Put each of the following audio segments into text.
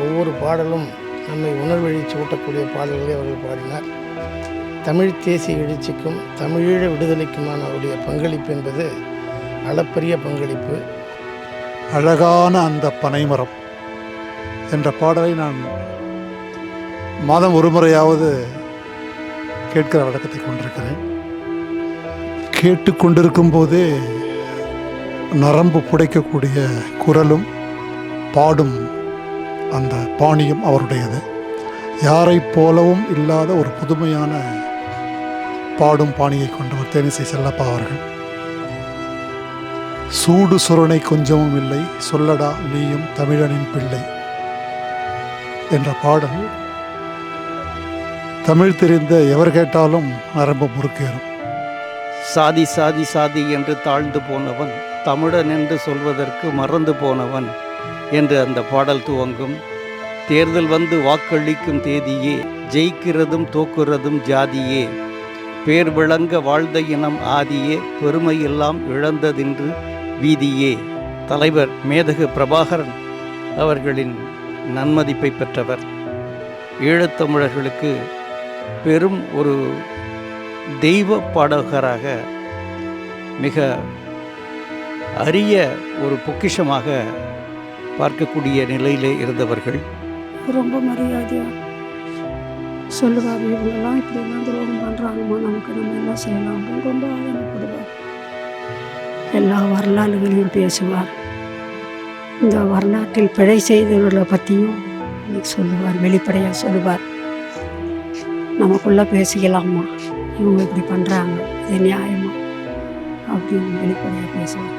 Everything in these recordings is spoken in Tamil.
ஒவ்வொரு பாடலும் நம்மை உணர்வெழுச்சி ஊட்டக்கூடிய பாடல்களை அவர்கள் பாடினார். தமிழ் தேசிய எழுச்சிக்கும் தமிழீழ விடுதலைக்குமான அவருடைய பங்களிப்பு என்பது அளப்பரிய பங்களிப்பு. அழகான அந்த பனைமரம் என்ற பாடலை நான் மாதம் ஒரு முறையாவது கேட்கிற வழக்கத்தை கொண்டிருக்கிறேன். கேட்டுக்கொண்டிருக்கும் போதே நரம்பு புடைக்கக்கூடிய குரலும் பாடும் அந்த பாணியும் அவருடையது. யாரை போலவும் இல்லாத ஒரு புதுமையான பாடும் பாணியை கொண்டவர் தேனிசை செல்லப்பா அவர்கள். சூடு சுரணை கொஞ்சமும் இல்லை, சொல்லடா நீயும் தமிழனின் பிள்ளை என்ற பாடல் தமிழ் தெரிந்த எவர் கேட்டாலும் நரம்பு முறுக்கேறும். சாதி சாதி சாதி என்று தாழ்ந்து போனவன், தமிழன் என்று சொல்வதற்கு மறந்து போனவன் என்று அந்த பாடல் துவங்கும். தேர்தல் வந்து வாக்களிக்கும் தேதியே, ஜெயிக்கிறதும் தோக்குறதும் ஜாதியே, பேர் விளங்க வாழ்ந்த இனம் ஆதியே, பெருமையெல்லாம் இழந்ததென்று வீதியே. தலைவர் மேதகு பிரபாகரன் அவர்களின் நன்மதிப்பை பெற்றவர். ஈழத்தமிழர்களுக்கு பெரும் ஒரு தெய்வ பாடகராக, மிக அரிய ஒரு பொக்கிஷமாக பார்க்கக்கூடிய நிலையிலே இருந்தவர்கள். ரொம்ப மரியாதையாக சொல்லுவார், இவங்கெல்லாம் இப்படிலாம் துரோகம் பண்ணுறாங்கம்மா, நமக்கு நம்ம என்ன செய்யலாம் அப்படின்னு ரொம்ப ஆதரப்படுவார். எல்லா வரலாறுகளையும் பேசுவார். இந்த வரலாற்றில் பிழை செய்தவர்களை பற்றியும் சொல்லுவார், வெளிப்படையாக சொல்லுவார். நமக்குள்ளே பேசிக்கலாமா, இவங்க இப்படி பண்ணுறாங்க, இது நியாயமா அப்படின்னு வெளிப்படையாக பேசுவார்.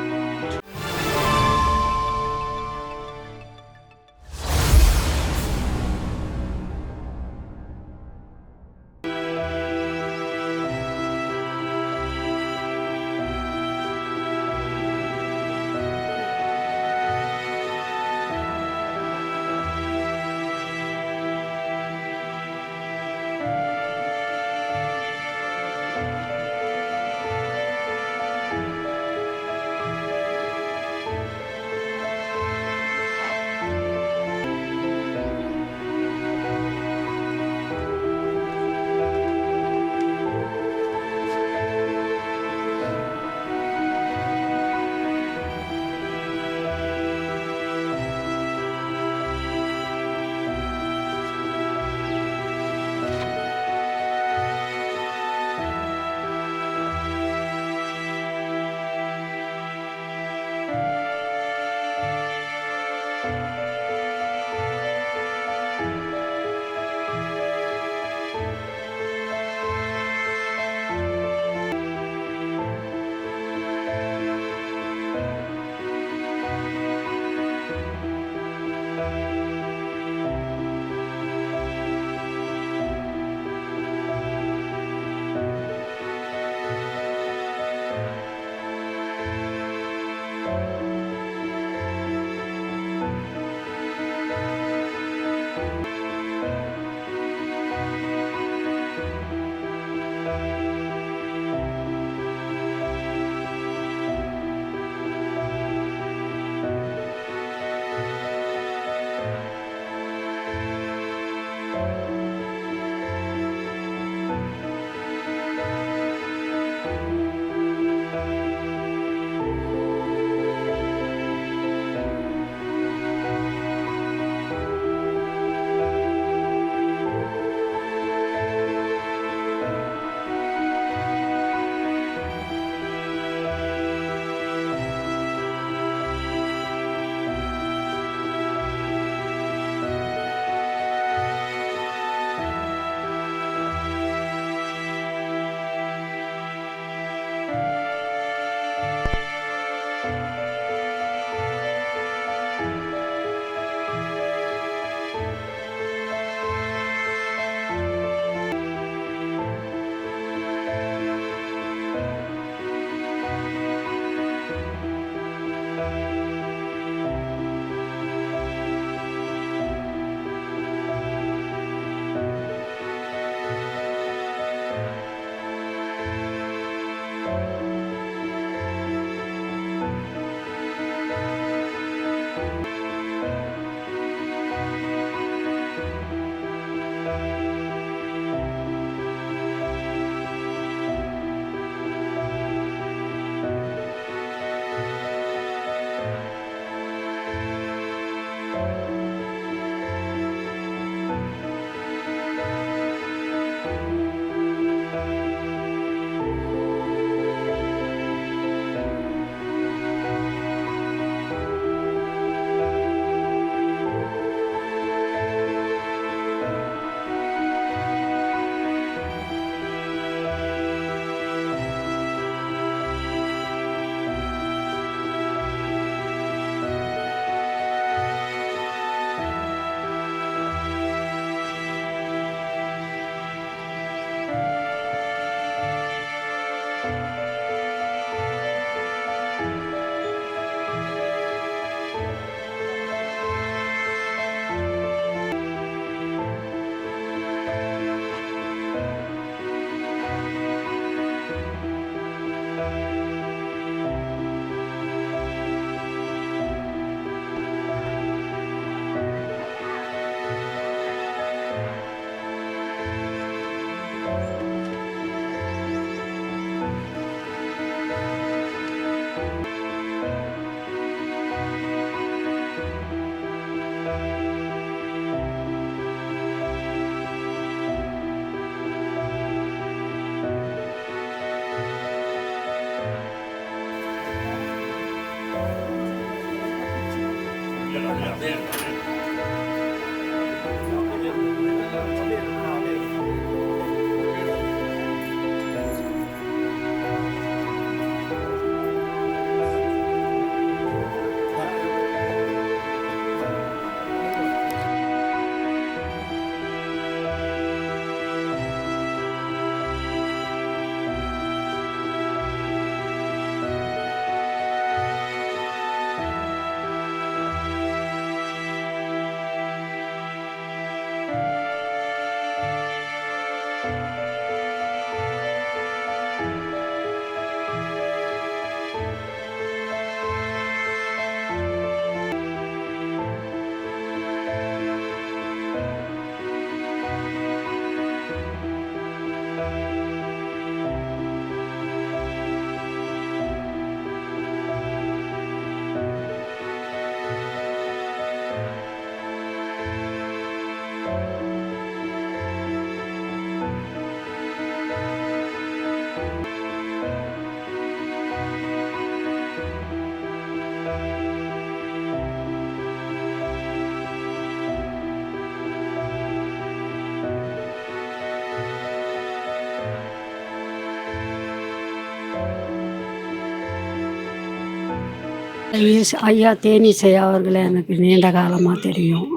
ஐயா தேனிசை அவர்களை எனக்கு நீண்ட காலமாக தெரியும்.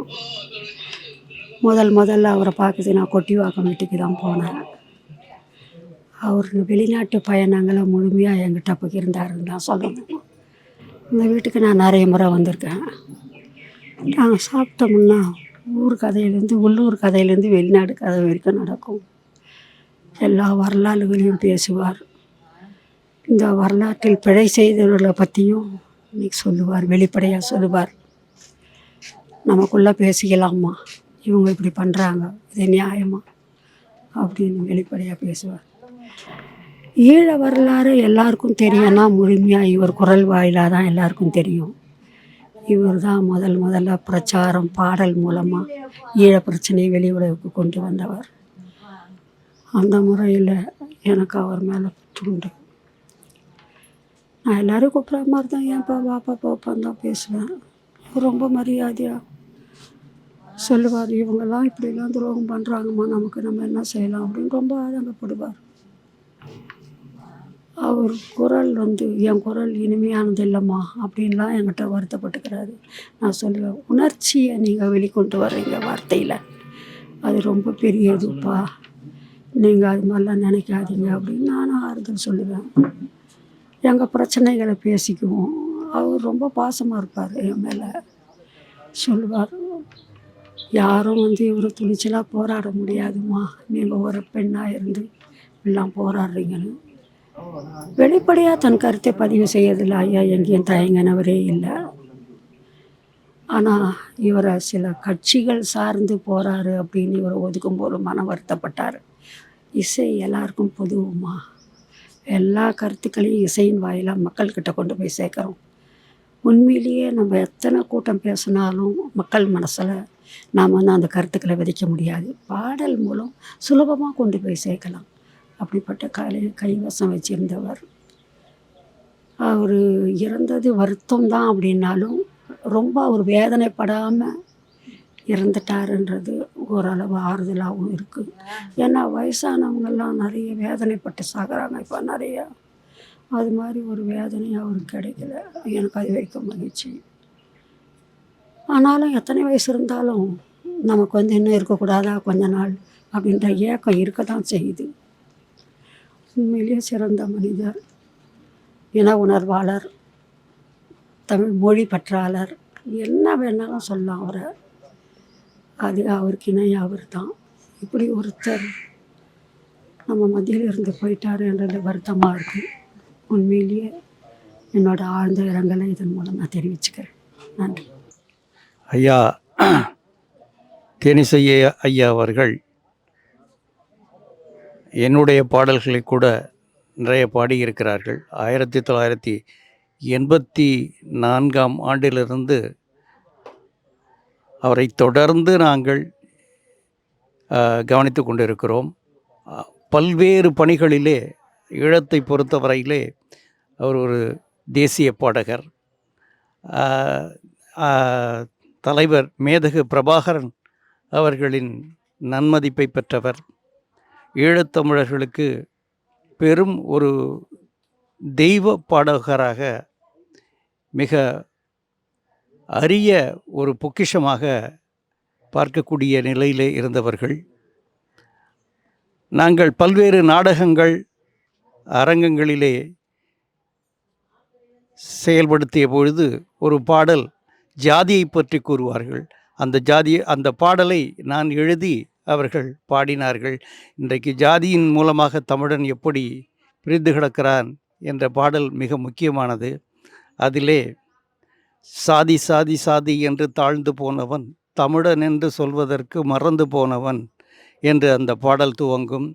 முதல்ல அவரை பார்க்குறது நான் கொட்டிவாக்கம் வீட்டுக்கு தான் போனேன். அவர் வெளிநாட்டு பயணங்களை முழுமையாக என்கிட்ட பகிர்ந்தாருன்னு தான் சொல்லணும். இந்த வீட்டுக்கு நான் நிறைய முறை வந்திருக்கேன். நாங்கள் சாப்பிட்டோம்னா ஊர் கதையிலேருந்து உள்ளூர் கதையிலேருந்து வெளிநாடு கதை வரைக்கும் நடக்கும். எல்லா வரலாறுகளையும் பேசுவார். இந்த வரலாற்றில் பிழை செய்தவர்களை பற்றியும் இன்னைக்கு சொல்லுவார், வெளிப்படையாக சொல்லுவார். நமக்குள்ளே பேசிக்கலாமா, இவங்க இப்படி பண்ணுறாங்க, இது நியாயமா அப்படின்னு வெளிப்படையாக பேசுவார். ஈழ வரலாறு எல்லாருக்கும் தெரியும்னா முழுமையாக இவர் குரல் வாயிலாக தான் எல்லாருக்கும் தெரியும். இவர் தான் முதல்ல பிரச்சாரம் பாடல் மூலமாக ஈழ பிரச்சனையை வெளி உலகுக்கு கொண்டு வந்தவர். அந்த முறையில் எனக்கு அவர் மேலே பற்று உண்டு. நான் எல்லோரும் கூப்பிட்ற மாதிரி தான் ஏன்ப்பா வாப்பா போப்பான்னு தான் பேசுவேன். ரொம்ப மரியாதையாக சொல்லுவார். இவங்கெல்லாம் இப்படிலாம் துரோகம் பண்ணுறாங்கம்மா, நமக்கு நம்ம என்ன செய்யலாம் அப்படின்னு ரொம்ப ஆதங்கப்படுவார். அவர் குரல் என் குரல் இனிமையானது இல்லைம்மா அப்படின்லாம் என்கிட்ட வருத்தப்பட்டுக்கிறாரு. நான் சொல்லுவேன், உணர்ச்சியை நீங்கள் வெளிக்கொண்டு வர்றீங்க வார்த்தையில், அது ரொம்ப பெரிய இதுப்பா, நீங்கள் அது மாதிரிலாம் நினைக்காதீங்க அப்படின்னு நானும் ஆறுதல் சொல்லுவேன். எங்கள் பிரச்சனைகளை பேசிக்குவோம். அவர் ரொம்ப பாசமாக இருப்பார் என் மேலே. சொல்லுவார், யாரும் இவர் துணிச்சலாக போராட முடியாதுமா, நீங்கள் ஒரு பெண்ணாக இருந்து எல்லாம் போராடுறீங்கன்னு வெளிப்படையாக தன் கருத்தை பதிவு செய்யறதில்ல. ஐயா எங்கேயும் தயங்கினவரே இல்லை. ஆனால் இவரை சில கட்சிகள் சார்ந்து போகிறாரு அப்படின்னு இவரை ஒதுக்கும் போது மனம் வருத்தப்பட்டார். இசை எல்லாருக்கும் பொதுவுமா, எல்லா கருத்துக்களையும் இசையின் வாயிலாக மக்கள்கிட்ட கொண்டு போய் சேர்க்குறோம். உண்மையிலேயே நம்ம எத்தனை கூட்டம் பேசினாலும் மக்கள் மனசில் நாம் அந்த கருத்துக்களை விதைக்க முடியாது. பாடல் மூலம் சுலபமாக கொண்டு போய் சேர்க்கலாம். அப்படிப்பட்ட கைவசம் வச்சுருந்தவர். அவர் இறந்தது வருத்தம் தான் அப்படின்னாலும் ரொம்ப அவர் வேதனைப்படாமல் இறந்துட்டாருன்றது ஓரளவு ஆறுதலாகவும் இருக்குது. ஏன்னா வயசானவங்கெல்லாம் நிறைய வேதனைப்பட்டு சாகிறாங்க இப்போ நிறையா. அது மாதிரி ஒரு வேதனை அவருக்கு கிடைக்கல. எனக்கு அது வரைக்கும் மகிழ்ச்சி. ஆனாலும் எத்தனை வயசு இருந்தாலும் நமக்கு இன்னும் இருக்கக்கூடாதா கொஞ்ச நாள் அப்படின்ற ஏக்கம் இருக்க தான் செய்யுது. உண்மையிலேயே சிறந்த மனிதர், இன உணர்வாளர், தமிழ் மொழி பற்றாளர், என்ன வேணாலும் சொல்லலாம் அவரை. அது அவருக்கு இணையாக அவர் தான். இப்படி ஒருத்தர் நம்ம மத்தியில் இருந்து போயிட்டாருன்றது வருத்தமாக இருக்குது. உண்மையிலேயே என்னோட ஆழ்ந்த இரங்கலை இதன் மூலம் நான் தெரிவிச்சுக்கிறேன். நன்றி. ஐயா தேனிசை ஐயா அவர்கள் என்னுடைய பாடல்களை கூட நிறைய பாடியிருக்கிறார்கள். 1984 ஆண்டிலிருந்து அவரை தொடர்ந்து நாங்கள் கவனித்து கொண்டிருக்கிறோம். பல்வேறு பணிகளிலே ஈழத்தை பொறுத்தவரையிலே அவர் ஒரு தேசிய பாடகர், தலைவர் மேதகு பிரபாகரன் அவர்களின் நன்மதிப்பை பெற்றவர். ஈழத்தமிழர்களுக்கு பெரும் ஒரு தெய்வ பாடகராக, மிக அரிய ஒரு பொக்கிஷமாக பார்க்கக்கூடிய நிலையிலே இருந்தவர்கள். நாங்கள் பல்வேறு நாடகங்கள், அரங்கங்களிலே செயல்படுத்திய பொழுது ஒரு பாடல் ஜாதியை பற்றி கூறுவார்கள். அந்த பாடலை நான் எழுதி அவர்கள் பாடினார்கள். இன்றைக்கு ஜாதியின் மூலமாக தமிழன் எப்படி பிரிந்து கிடக்கிறான் என்ற பாடல் மிக முக்கியமானது. அதிலே சாதி சாதி சாதி என்று தாழ்ந்து போனவன், தமிழன் என்று சொல்வதற்கு மறந்து போனவன் என்று அந்த பாடல் துவங்கும்.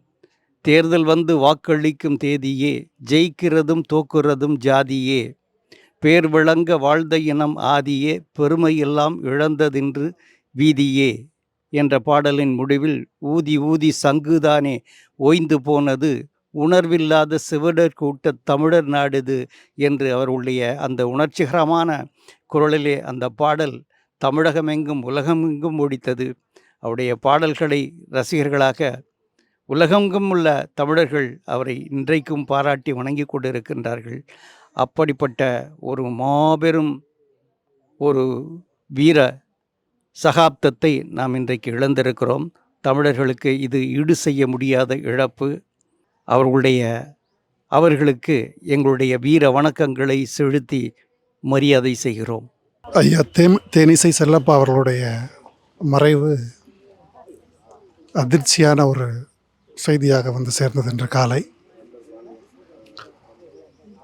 தேர்தல் வந்து வாக்களிக்கும் தேதியே, ஜெயிக்கிறதும் தோக்குறதும் ஜாதியே, பேர் விளங்க வாழ்ந்த இனம் ஆதியே, பெருமையெல்லாம் இழந்ததென்று வீதியே என்ற பாடலின் முடிவில் ஊதி ஊதி சங்குதானே ஓய்ந்து போனது, உணர்வில்லாத சிவடர் கூட்ட தமிழர் நாடுது என்று அவருடைய அந்த உணர்ச்சிகரமான குரலிலே அந்த பாடல் தமிழகமெங்கும் உலகமெங்கும் ஒலித்தது. அவருடைய பாடல்களை ரசிகர்களாக உலகெங்கும் உள்ள தமிழர்கள் அவரை இன்றைக்கும் பாராட்டி வணங்கி கொண்டிருக்கின்றார்கள். அப்படிப்பட்ட ஒரு மாபெரும் ஒரு வீர சகாப்தத்தை நாம் இன்றைக்கு இழந்திருக்கிறோம். தமிழர்களுக்கு இது ஈடு செய்ய முடியாத இழப்பு. அவர்களுக்கு எங்களுடைய வீர வணக்கங்களை செலுத்தி மரியாதை செய்கிறோம். ஐயா தேனிசை செல்லப்பா அவர்களுடைய மறைவு அதிர்ச்சியான ஒரு செய்தியாக வந்து சேர்ந்தது இன்று காலை.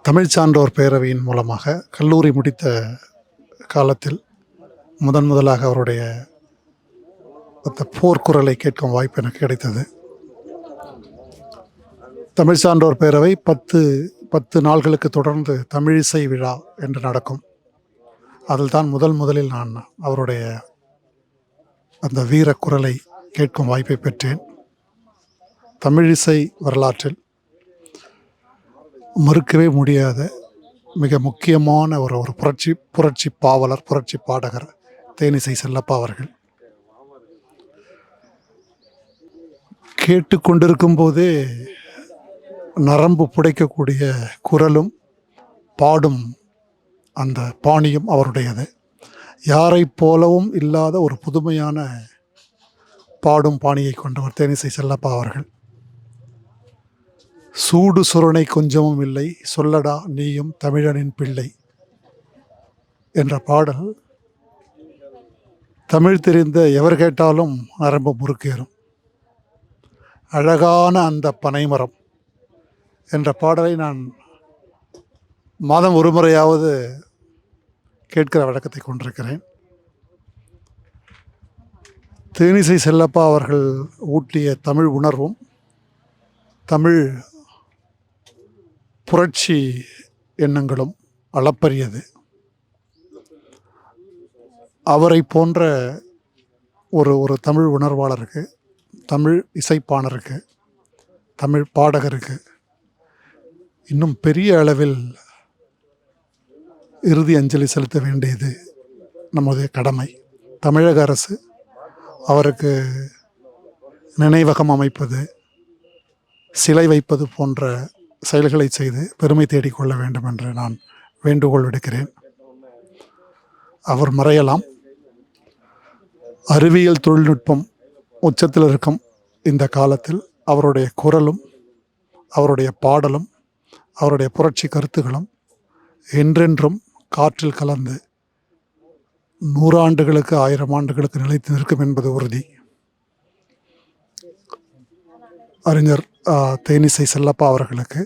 தமிழ் சான்றோர் பேரவையின் மூலமாக கல்லூரி முடித்த காலத்தில் முதலாக அவருடைய அந்த போர்க்குரலை கேட்கும் வாய்ப்பு எனக்கு கிடைத்தது. தமிழ் சான்றோர் பேரவை 10 நாள்களுக்கு தொடர்ந்து தமிழிசை விழா என்று நடக்கும். அதில் தான் முதலில் நான் அவருடைய அந்த வீர குரலை கேட்கும் வாய்ப்பை பெற்றேன். தமிழிசை வரலாற்றில் மறுக்கவே முடியாத மிக முக்கியமான ஒரு புரட்சி பாவலர், புரட்சி பாடகர் தேனிசை செல்லப்பா அவர்கள். கேட்டுக்கொண்டிருக்கும் போதே நரம்பு புடைக்கக்கூடிய குரலும் பாடும் அந்த பாணியும் அவருடையது. யாரை போலவும் இல்லாத ஒரு புதுமையான பாடும் பாணியை கொண்டவர் தேனிசை செல்லப்பா அவர்கள். சூடு சுரணை கொஞ்சமும் இல்லை, சொல்லடா நீயும் தமிழனின் பிள்ளை என்ற பாடல் தமிழ் தெரிந்த எவர் கேட்டாலும் நரம்பு முறுக்கேறும். அழகான அந்த பனைமரம் என்ற பாடலை நான் மாதம் ஒரு முறையாவது கேட்கிற வழக்கத்தை கொண்டிருக்கிறேன். தேனிசை செல்லப்பா அவர்கள் ஊட்டிய தமிழ் உணர்வும் தமிழ் புரட்சி எண்ணங்களும் அளப்பரியது. அவரை போன்ற ஒரு தமிழ் உணர்வாளருக்கு, தமிழ் இசைப்பாணருக்கு, தமிழ் பாடகருக்கு இன்னும் பெரிய அளவில் இறுதி அஞ்சலி செலுத்த வேண்டியது நம்முடைய கடமை. தமிழக அரசு அவருக்கு நினைவகம் அமைப்பது, சிலை வைப்பது போன்ற செயல்களை செய்து பெருமை தேடிக்கொள்ள வேண்டும் என்று நான் வேண்டுகோள் விடுக்கிறேன். அவர் மறையலாம். அறிவியல் தொழில்நுட்பம் உச்சத்தில் இருக்கும் இந்த காலத்தில் அவருடைய குரலும், அவருடைய பாடலும், அவருடைய புரட்சி கருத்துகளும் என்றென்றும் காற்றில் கலந்து 100 ஆண்டுகளுக்கு 1000 ஆண்டுகளுக்கு நிலைத்து நிற்கும் என்பது உறுதி. அறிஞர் தேனிசை செல்லப்பா அவர்களுக்கு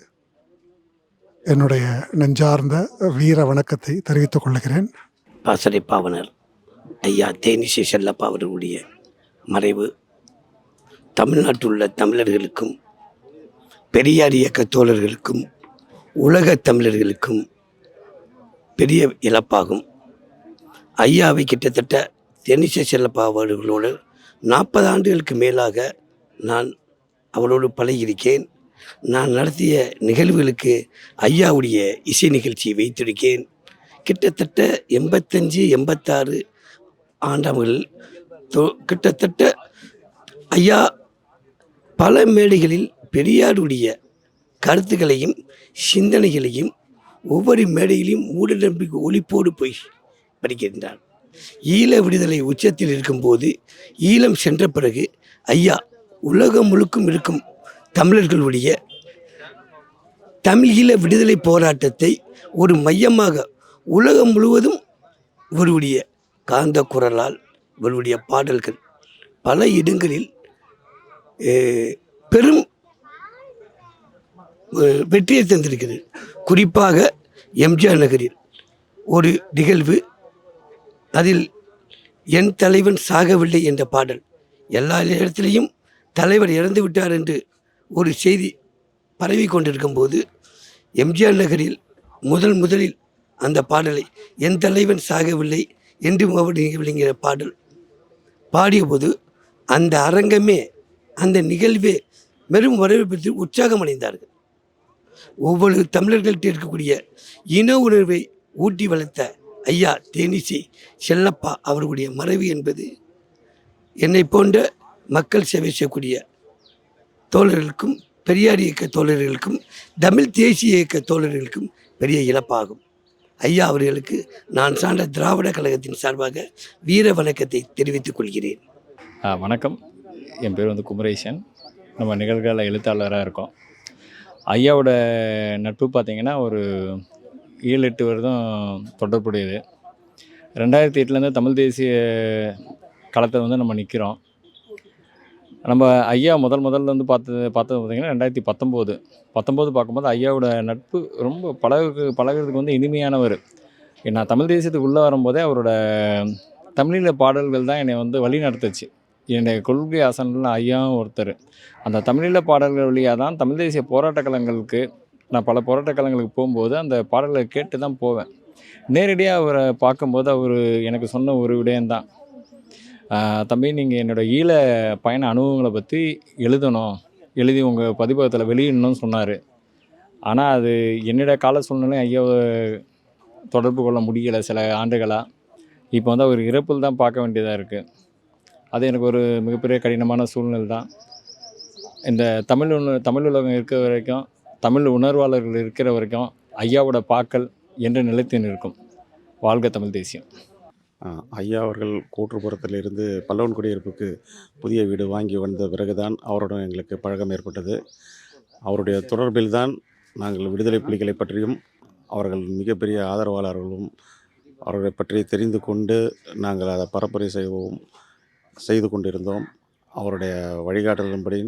என்னுடைய நெஞ்சார்ந்த வீர வணக்கத்தை தெரிவித்துக் கொள்கிறேன். பாசறை பாவனர் ஐயா தேனிசை செல்லப்பா அவர்களுடைய மறைவு தமிழ்நாட்டில் உள்ள தமிழர்களுக்கும், பெரியார் இயக்க தோழர்களுக்கும், உலக தமிழர்களுக்கும் பெரிய இழப்பாகும். ஐயாவை கிட்டத்தட்ட தேனிசை செல்லப்பா அவர்களோடு 40 ஆண்டுகளுக்கு மேலாக நான் அவளோடு பழகியிருக்கேன். நான் நடத்திய நிகழ்வுகளுக்கு ஐயாவுடைய இசை நிகழ்ச்சியை வைத்திருக்கேன். கிட்டத்தட்ட 85-86 ஆண்டவர்கள் கிட்டத்தட்ட ஐயா பல மேடைகளில் பெரியாருடைய கருத்துக்களையும் சிந்தனைகளையும் ஒவ்வொரு மேடையிலும் மூடநம்பிக்கை ஒளிப்போடு போய் படிக்கின்றார். ஈழ விடுதலை உச்சத்தில் இருக்கும்போது ஈழம் சென்ற பிறகு ஐயா உலகம் முழுக்கும் இருக்கும் தமிழர்களுடைய தமிழ் ஈழ விடுதலை போராட்டத்தை ஒரு மையமாக உலகம் முழுவதும் இவருடைய காந்த குரலால் இவருடைய பாடல்கள் பல இடங்களில் பெரும் வெற்றியை தந்திருக்கிறது. குறிப்பாக எம்ஜிஆர் நகரில் ஒரு நிகழ்வு, அதில் என் தலைவன் சாகவில்லை என்ற பாடல் எல்லா இடத்திலையும் தலைவர் இறந்து விட்டார் என்று ஒரு செய்தி பரவி கொண்டிருக்கும் போது எம்ஜிஆர் நகரில் முதலில் அந்த பாடலை என் தலைவன் சாகவில்லை என்று நிகழ்வுங்கிற பாடல் பாடியபோது அந்த அரங்கமே அந்த நிகழ்வே வெறும் வரவேற்பு உற்சாகம் அடைந்தார்கள். ஒவ்வொரு தமிழர்கள்ட்ட இருக்கக்கூடிய இன உணர்வை ஊட்டி வளர்த்த ஐயா தேனிசி செல்லப்பா அவர்களுடைய மறைவு என்பது என்னை போன்ற மக்கள் சேவை செய்யக்கூடிய தோழர்களுக்கும் பெரியார் இயக்க தோழர்களுக்கும் தமிழ் தேசிய இயக்க தோழர்களுக்கும் பெரிய இழப்பாகும். ஐயா அவர்களுக்கு நான் சார்ந்த திராவிட கழகத்தின் சார்பாக வீர வணக்கத்தை தெரிவித்துக் கொள்கிறேன். வணக்கம், என் பேர் குமரேசன். நம்ம நிகழ்கால எழுத்தாளராக இருக்கோம். ஐயாவோட நட்பு பார்த்திங்கன்னா ஒரு 7-8 வருடம் தொடர்புடையது. 2008 தமிழ் தேசிய களத்தில் நம்ம நிற்கிறோம். நம்ம ஐயா முதல்ல பார்த்தது பார்த்திங்கன்னா 2019 பார்க்கும்போது ஐயாவோட நட்பு ரொம்ப பழகிறதுக்கு இனிமையானவர். நான் தமிழ் தேசியத்துக்கு உள்ளே வரும்போதே அவரோட தமிழீழ பாடல்கள் தான் என்னை வழி நடத்துச்சு. என்னுடைய கொள்கை ஆசான்கள் ஐயாவும் ஒருத்தர். அந்த தமிழீழ பாடல்கள் வழியாக தான் தமிழ் தேசிய போராட்ட களங்களுக்கு நான் பல போராட்ட களங்களுக்கு போகும்போது அந்த பாடல்களை கேட்டு தான் போவேன். நேரடியாக அவரை பார்க்கும்போது அவர் எனக்கு சொன்ன ஒரு விடயம்தான், தம்பி நீங்கள் என்னோடய ஈழ பயண அனுபவங்களை பற்றி எழுதி உங்கள் பதிப்பகத்தில் வெளியிடணும்னு சொன்னார். ஆனால் அது என்னோடய கால சூழ்நிலை ஐயாவை தொடர்பு கொள்ள முடியலை சில ஆண்டுகளாக. இப்போ அவர் இறப்பில் தான் பார்க்க வேண்டியதாக இருக்குது. அது எனக்கு ஒரு மிகப்பெரிய கடினமான சூழ்நிலை தான். இந்த தமிழ் உலகம் இருக்கிற வரைக்கும், தமிழ் உணர்வாளர்கள் இருக்கிற வரைக்கும் ஐயாவோட பாக்கள் என்று நிலைத்து நிற்கும். வாழ்க தமிழ் தேசியம். ஐயா அவர்கள் கூற்றுப்புறத்திலிருந்து பல்லவன் குடியிருப்புக்கு புதிய வீடு வாங்கி வந்த பிறகுதான் அவருடன் எங்களுக்கு பழக்கம் ஏற்பட்டது. அவருடைய தொடர்பில்தான் நாங்கள் விடுதலை புலிகளை பற்றியும் அவர்கள் மிகப்பெரிய ஆதரவாளர்களும் அவர்களை பற்றி தெரிந்து கொண்டு நாங்கள் அதை பரப்புரை செய்து கொண்டிருந்தோம். அவருடைய வழிகாட்டலின்படி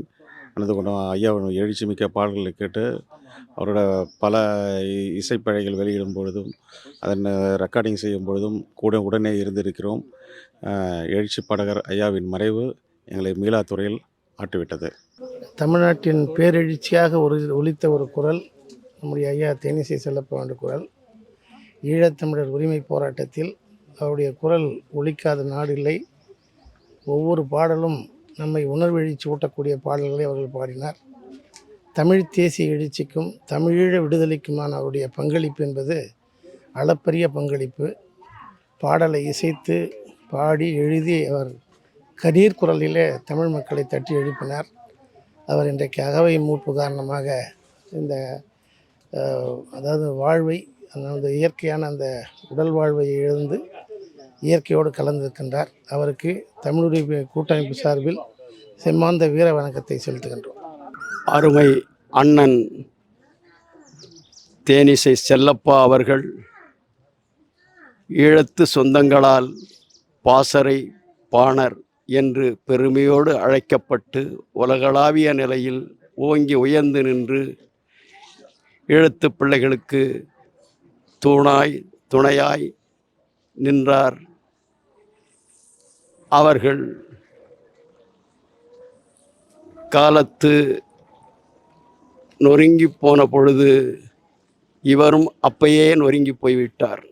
நடந்து கொண்டோம். ஐயாவின் எழுச்சி மிக்க பாடல்களை கேட்டு அவரோட பல இசைப்பழைகள் வெளியிடும் பொழுதும் அதன் ரெக்கார்டிங் செய்யும் பொழுதும் உடனே இருந்திருக்கிறோம். எழுச்சி பாடகர் ஐயாவின் மறைவு எங்களை மீளாத்துறையில் ஆட்டுவிட்டது. தமிழ்நாட்டின் பேரெழுச்சியாக ஒலித்த ஒரு குரல் நம்முடைய ஐயா தேனிசை செல்லப்பா என்ற குரல். ஈழத்தமிழர் உரிமை போராட்டத்தில் அவருடைய குரல் ஒலிக்காத நாடு இல்லை. ஒவ்வொரு பாடலும் நம்மை உணர்வெழுச்சி ஊட்டக்கூடிய பாடல்களை அவர்கள் பாடினார். தமிழ் தேசிய எழுச்சிக்கும் தமிழீழ விடுதலைக்குமான அவருடைய பங்களிப்பு என்பது அளப்பரிய பங்களிப்பு. பாடலை இசைத்து பாடி எழுதி அவர் கணீர் குரலிலே தமிழ் மக்களை தட்டி எழுப்பினார். அவர் இன்றைக்கு அகவை மூப்பு காரணமாக இந்த வாழ்வை, அந்த இயற்கையான அந்த உடல் வாழ்வை இழந்து இயற்கையோடு கலந்திருக்கின்றார். அவருக்கு தமிழுரிமை கூட்டமைப்பு சார்பில் செம்மாந்த வீர வணக்கத்தை செலுத்துகின்றோம். அருமை அண்ணன் தேனிசை செல்லப்பா அவர்கள் ஈழத்து சொந்தங்களால் பாசறை பாணர் என்று பெருமையோடு அழைக்கப்பட்டு உலகளாவிய நிலையில் ஓங்கி உயர்ந்து நின்று ஈழத்து பிள்ளைகளுக்கு துணையாய் நின்றார். அவர்கள் காலத்து நொறுங்கி போன பொழுது இவரும் அப்பயே நொறுங்கி போய்விட்டார்.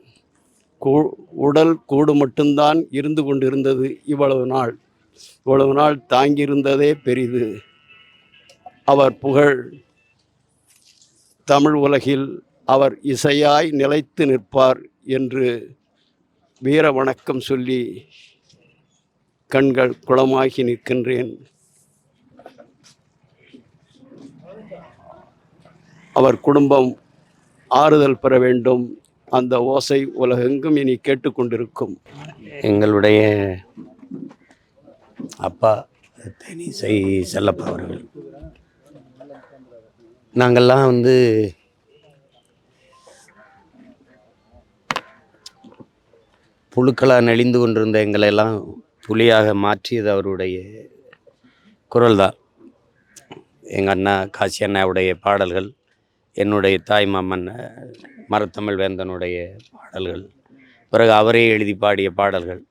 உடல் கூடு மட்டும்தான் இருந்து கொண்டிருந்தது. இவ்வளவு நாள் தாங்கியிருந்ததே பெரிது. அவர் புகழ் தமிழ் உலகில் அவர் இசையாய் நிலைத்து நிற்பார் என்று வீர வணக்கம் சொல்லி கண்கள் குளமாகி நிற்கின்றேன். அவர் குடும்பம் ஆறுதல் பெற வேண்டும். அந்த ஓசை உலகெங்கும் இனி கேட்டுக்கொண்டிருக்கும். எங்களுடைய அப்பா தேனிசை செல்லப்பா அவர்கள். நாங்கள்லாம் புழுக்களாக நெளிந்து கொண்டிருந்த எங்களெல்லாம் புலியாக மாற்றியது அவருடைய குரல் தான். எங்கள் அண்ணா காசி அண்ணாவுடைய பாடல்கள், என்னுடைய தாய் மாமன் மரத்தமிழ் வேந்தனுடைய பாடல்கள், பிறகு அவரே எழுதி பாடிய பாடல்கள்,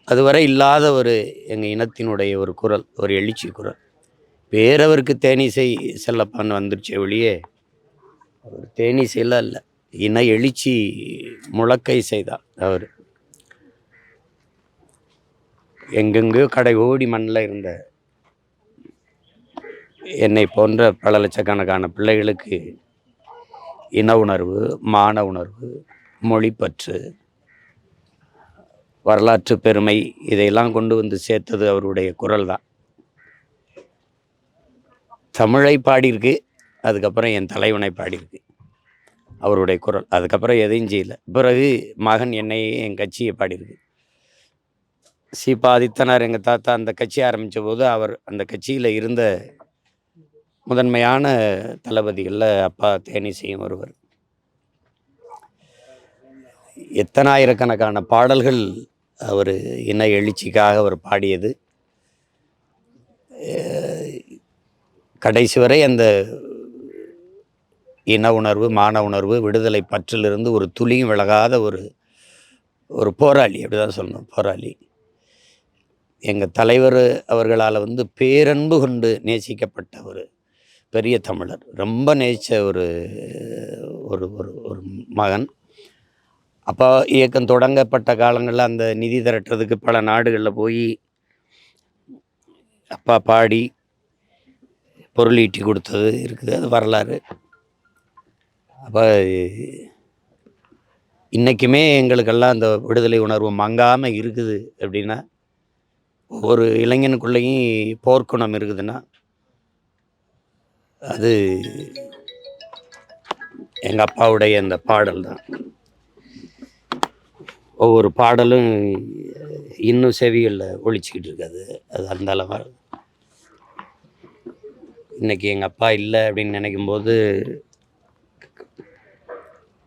அதுவரை இல்லாத ஒரு எங்கள் இனத்தினுடைய ஒரு குரல், ஒரு எழுச்சி குரல். வேறவருக்கு தேனிசை செல்லப்பான்னு வந்துருச்சே ஒழியே அவர் தேனிசையெல்லாம் இல்லை, இன எழுச்சி முழக்கை செய்தார் அவர். எங்கெங்கோ கடை ஓடி மண்ணில் இருந்த என்னை போன்ற பல லட்சக்கணக்கான பிள்ளைகளுக்கு இன உணர்வு, மான உணர்வு, மொழிப்பற்று, வரலாற்று பெருமை, இதையெல்லாம் கொண்டு வந்து சேர்த்தது அவருடைய குரல் தான். தமிழை பாடியிருக்கு, அதுக்கப்புறம் என் தலைவனை பாடியிருக்கு அவருடைய குரல். அதுக்கப்புறம் எதையும் செய்யலை. பிறகு மகன் என்னையே என் கட்சியை பாடியிருக்கு. சீபா ஆதித்தனார் எங்கள் தாத்தா அந்த கட்சி ஆரம்பித்த போது அவர் அந்த கட்சியில் இருந்த முதன்மையான தளபதிகளில் அப்பா தேனிசையும் ஒருவர். எத்தனாயிரக்கணக்கான பாடல்கள் அவர் இன எழுச்சிக்காக அவர் பாடியது. கடைசி வரை அந்த இன உணர்வு, மான உணர்வு, விடுதலை பற்றிலிருந்து ஒரு துளியும் விலகாத ஒரு போராளி, அப்படிதான் சொல்லணும், போராளி. எங்கள் தலைவர் அவர்களால் பேரன்பு கொண்டு நேசிக்கப்பட்ட ஒரு பெரிய தமிழர், ரொம்ப நேசித்த ஒரு ஒரு ஒரு மகன். அப்போ இயக்கம் தொடங்கப்பட்ட காலங்களில் அந்த நிதி திரட்டுறதுக்கு பல நாடுகளில் போய் அப்பா பாடி பொருள் ஈட்டி கொடுத்தது இருக்குது, அது வரலாறு. அப்போ இன்றைக்குமே எங்களுக்கெல்லாம் அந்த விடுதலை உணர்வு மங்காமல் இருக்குது அப்படின்னா, ஒவ்வொரு இளைஞனுக்குள்ளேயும் போர்க்குணம் இருக்குதுன்னா அது எங்கள் அப்பாவுடைய அந்த பாடல் தான். ஒவ்வொரு பாடலும் இன்னும் செவிகளில் ஒழிச்சிக்கிட்டு இருக்காது. அது அந்த அளவு இன்றைக்கி எங்கள் அப்பா இல்லை அப்படின்னு நினைக்கும்போது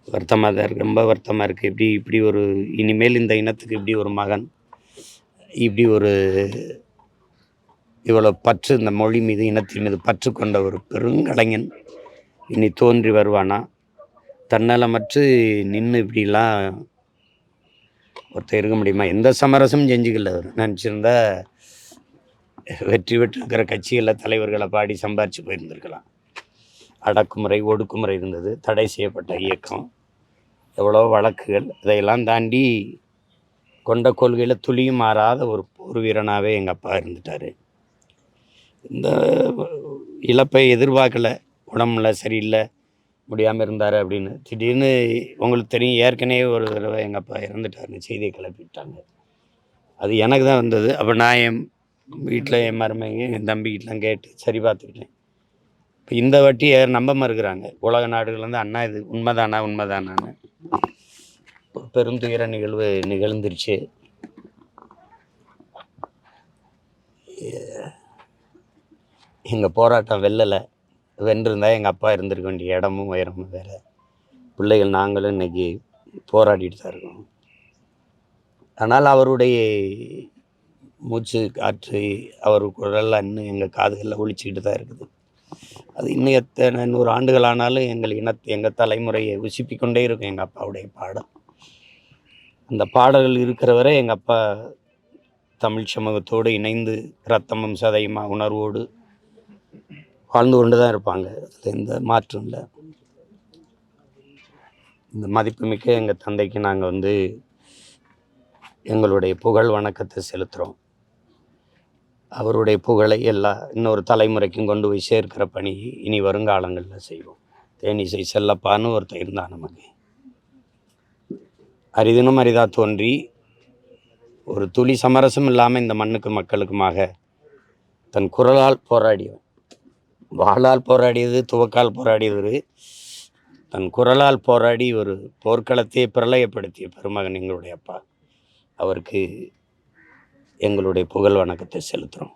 வருத்தமாக தான் இருக்குது, ரொம்ப வருத்தமாக இருக்குது. இப்படி ஒரு இனிமேல் இந்த இனத்துக்கு இப்படி ஒரு மகன், இப்படி ஒரு இவ்வளோ பற்று, இந்த மொழி மீது, இனத்தின் மீது பற்று கொண்ட ஒரு பெருங்கலைஞன் இனி தோன்றி வருவானா? தன்னலமற்று நின்று இப்படிலாம் ஒருத்தர் இருக்க முடியுமா? எந்த சமரசமும் செஞ்சுக்கல. அவர் நினச்சிருந்தா வெற்றி பெற்றிருக்கிற கட்சிகளில் தலைவர்களை பாடி சம்பாரித்து போயிருந்திருக்கலாம். அடக்குமுறை, ஒடுக்குமுறை இருந்தது, தடை செய்யப்பட்ட இயக்கம், எவ்வளோ வழக்குகள், இதையெல்லாம் தாண்டி கொண்ட கொள்கையில் துளியும் மாறாத ஒரு போர் வீரனாகவே எங்கள் அப்பா இருந்துட்டார். இந்த இழப்பை எதிர்பார்க்கலை. உடம்புல சரியில்லை, முடியாமல் இருந்தார் அப்படின்னு. திடீர்னு உங்களுக்கு தெரியும், ஏற்கனவே ஒரு தடவை எங்கள் அப்பா இறந்துட்டாருன்னு செய்தியை கிளப்பிட்டாங்க. அது எனக்கு தான் வந்தது. அப்போ நான் என் வீட்டில் என் மருமைங்க, என் தம்பிக்கிட்டலாம் கேட்டு சரி பார்த்துக்கிட்டேன். இப்போ இந்த வாட்டி நம்ப மறுக்கிறாங்க உலக நாடுகள்லேருந்து, அண்ணா இது உண்மைதானான்னு. பெருந்துயர நிகழ்வு நிகழ்ந்துருச்சு. எங்கள் போராட்டம் வெல்லலை. வென்றிருந்தால் எங்கள் அப்பா இருந்திருக்க வேண்டிய இடமும் உயரமும் வேறு. பிள்ளைகள் நாங்களும் இன்றைக்கி போராடிட்டு தான் இருக்கோம். ஆனால் அவருடைய மூச்சு காற்று, அவர் குரல் இன்னும் எங்கள் காதுகளில் ஒழிச்சிக்கிட்டு தான் இருக்குது. அது இன்னும் எத்தனை 100 ஆண்டுகள் ஆனாலும் எங்கள் தலைமுறையை உசுப்பிக்கொண்டே இருக்கும் எங்கள் அப்பாவுடைய பாடல். அந்த பாடல்கள் இருக்கிற வரை எங்கள் அப்பா தமிழ் சமூகத்தோடு இணைந்து ரத்தமும் சதையுமா உணர்வோடு வாழ்ந்து கொண்டு தான் இருப்பாங்க. அதில் எந்த மாற்றம் இல்லை. இந்த மதிப்புமிக்க எங்கள் தந்தைக்கு நாங்கள் எங்களுடைய புகழ் வணக்கத்தை செலுத்துகிறோம். அவருடைய புகழை இன்னொரு தலைமுறைக்கும் கொண்டு போய் சேர்க்கிற பணி இனி வருங்காலங்களில் செய்வோம். தேனிசை செல்லப்பான்னு ஒருத்தர் இருந்தான் நமக்கு. அரிதினும் அரிதா தோன்றி ஒரு துளி சமரசம் இல்லாமல் இந்த மண்ணுக்கு மக்களுக்குமாக தன் குரலால் போராடியவன். வாளால் போராடியது, துவக்கால் போராடியது, தன் குரலால் போராடி ஒரு போர்க்களத்தையே பிரளயப்படுத்திய பெருமகன் எங்களுடைய அப்பா. அவருக்கு எங்களுடைய புகழ் வணக்கத்தை செலுத்துகிறோம்.